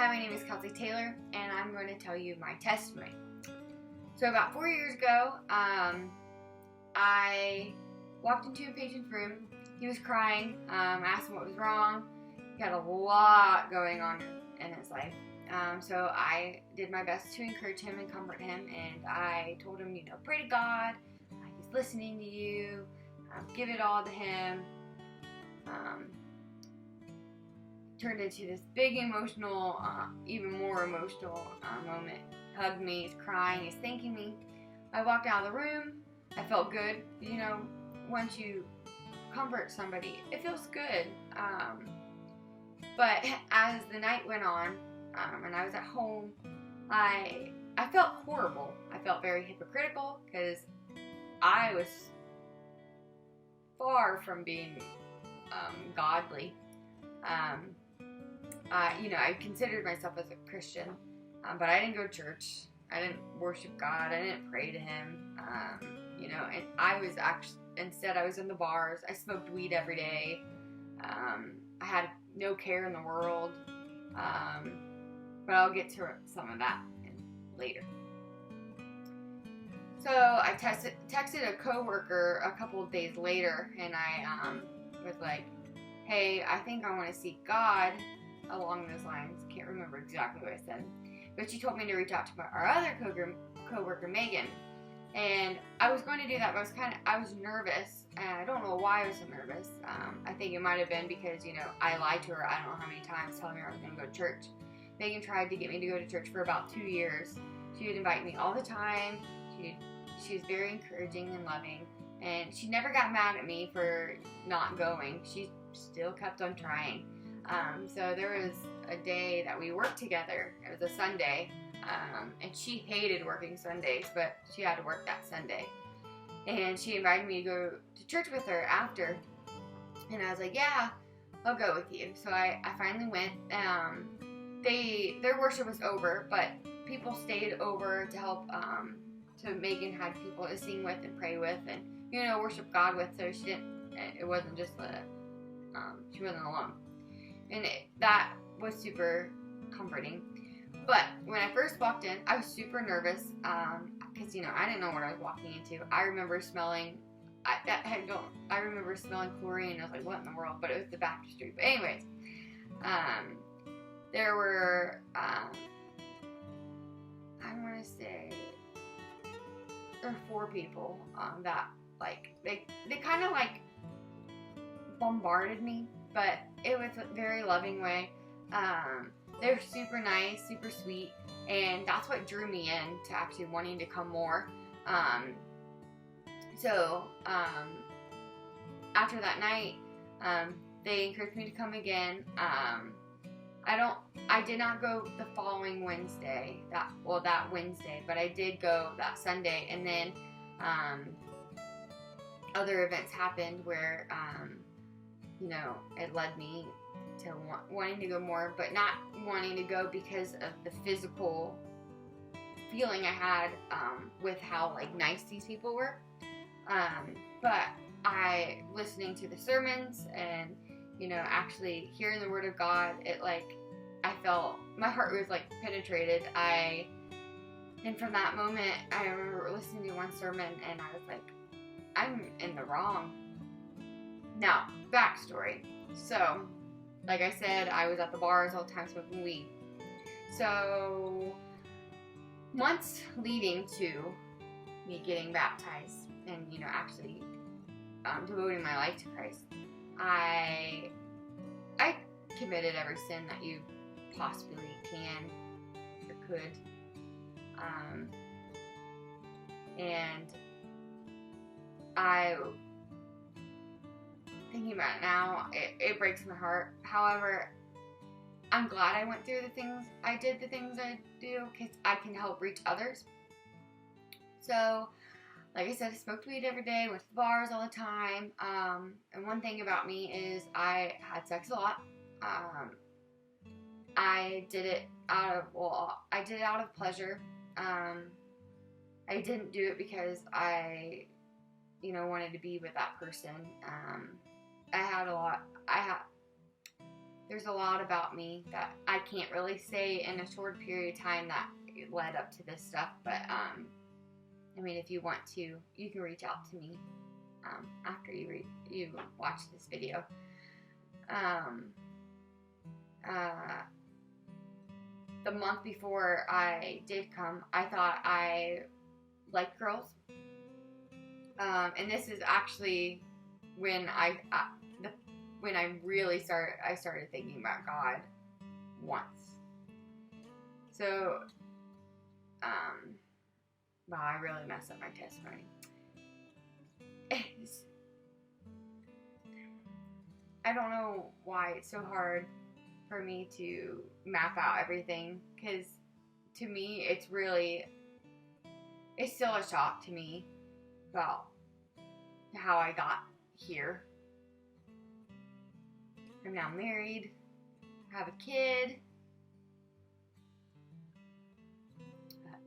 Hi, my name is Kelsey Taylor, and I'm going to tell you my testimony. So about 4 years ago, I walked into a patient's room. He was crying. I asked him what was wrong. He had a lot going on in his life. So I did my best to encourage him and comfort him, and I told him, pray to God. He's listening to you. Give it all to him. Turned into this big emotional, even more emotional moment. Hugged me, he's crying, he's thanking me. I walked out of the room. I felt good. Once you comfort somebody, it feels good. But as the night went on, and I was at home, I felt horrible. I felt very hypocritical because I was far from being godly. I considered myself as a Christian, but I didn't go to church. I didn't worship God. I didn't pray to Him. And I was instead I was in the bars. I smoked weed every day. I had no care in the world. But I'll get to some of that later. So I texted a coworker a couple of days later, and I was like, hey, I think I want to seek God, along those lines. Can't remember exactly what I said. But she told me to reach out to our other coworker, Megan. And I was going to do that, but I was nervous. And I don't know why I was so nervous. I think it might have been because, I lied to her I don't know how many times telling her I was going to go to church. Megan tried to get me to go to church for about 2 years. She would invite me all the time. She was very encouraging and loving. And she never got mad at me for not going. She still kept on trying. So there was a day that we worked together. It was a Sunday. And she hated working Sundays, but she had to work that Sunday. And she invited me to go to church with her after. And I was like, yeah, I'll go with you. So I finally went. Their worship was over, but people stayed over to help. So Megan had people to sing with and pray with and, worship God with. So it wasn't just she wasn't alone. And that was super comforting. But when I first walked in, I was super nervous because, I didn't know what I was walking into. I remember smelling, I remember smelling chlorine. I was like, what in the world? But it was the baptistry. But anyways, there were, I want to say, there were 4 people that, they kind of, bombarded me, but it was a very loving way. They're super nice, super sweet, and that's what drew me in to actually wanting to come more. So after that night, they encouraged me to come again. I did not go the following Wednesday, that Wednesday, but I did go that Sunday, and then other events happened where, it led me to wanting to go more, but not wanting to go because of the physical feeling I had with how nice these people were. But listening to the sermons and actually hearing the Word of God, I felt my heart was penetrated. And from that moment, I remember listening to one sermon and I was like, I'm in the wrong. Now, backstory. So, like I said, I was at the bars all the time smoking weed. So, months leading to me getting baptized and, actually devoting my life to Christ, I committed every sin that you possibly can or could. And thinking about it now, it breaks my heart. However, I'm glad I went through the things I do because I can help reach others. So, like I said, I smoked weed every day, went to the bars all the time. And one thing about me is I had sex a lot. I did it out of pleasure. I didn't do it because I wanted to be with that person. there's a lot about me that I can't really say in a short period of time that led up to this stuff. But I mean, if you want to, you can reach out to me after you watch this video. The month before I did come, I thought I liked girls, and this is actually when I really started thinking about God once. So, wow, I really messed up my testimony. I don't know why it's so hard for me to map out everything, because to me it's still a shock to me about how I got here. I'm now married, have a kid,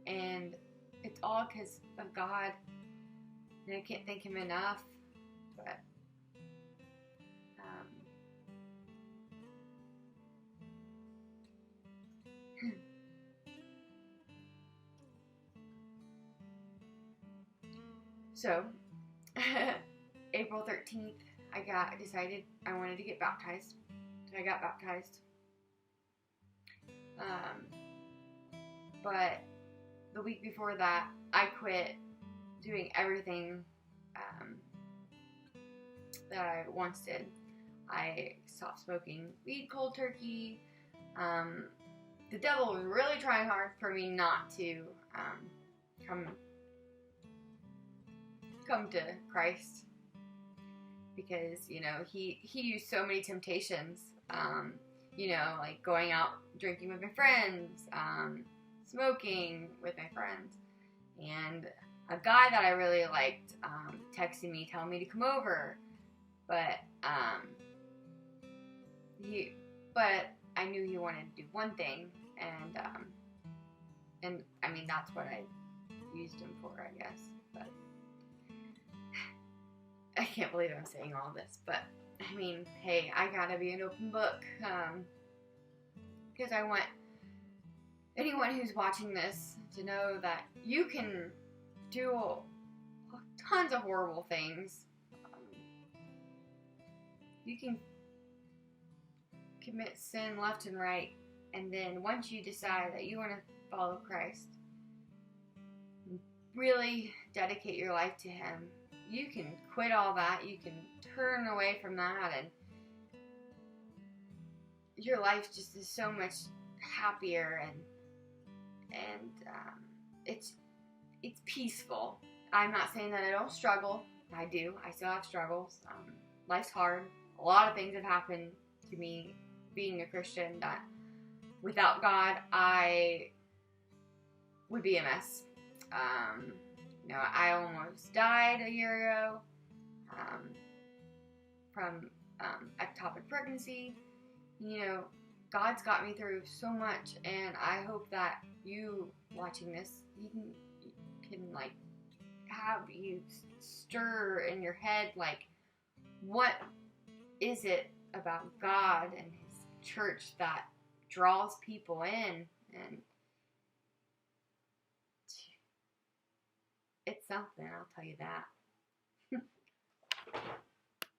and it's all because of God, and I can't thank Him enough. But so April 13th, I decided I wanted to get baptized. I got baptized. But the week before that, I quit doing everything that I once did. I stopped smoking weed cold turkey. The devil was really trying hard for me not to come to Christ, because, you know, he used so many temptations, you know, like going out drinking with my friends, smoking with my friends, and a guy that I really liked texted me telling me to come over, but I knew he wanted to do one thing, and I mean, that's what I used him for, I guess. But I can't believe I'm saying all this, but I mean, hey, I gotta be an open book, because I want anyone who's watching this to know that you can do tons of horrible things. You can commit sin left and right, and then once you decide that you want to follow Christ, really dedicate your life to Him, you can quit all that, you can turn away from that, and your life just is so much happier, and it's peaceful. I'm not saying that I don't struggle. I do. I still have struggles. Life's hard. A lot of things have happened to me being a Christian that without God I would be a mess. You know, I almost died a year ago from ectopic pregnancy. You know, God's got me through so much, and I hope that you watching this, you can like have you stir in your head, like, what is it about God and His church that draws people in? And it's something, I'll tell you that.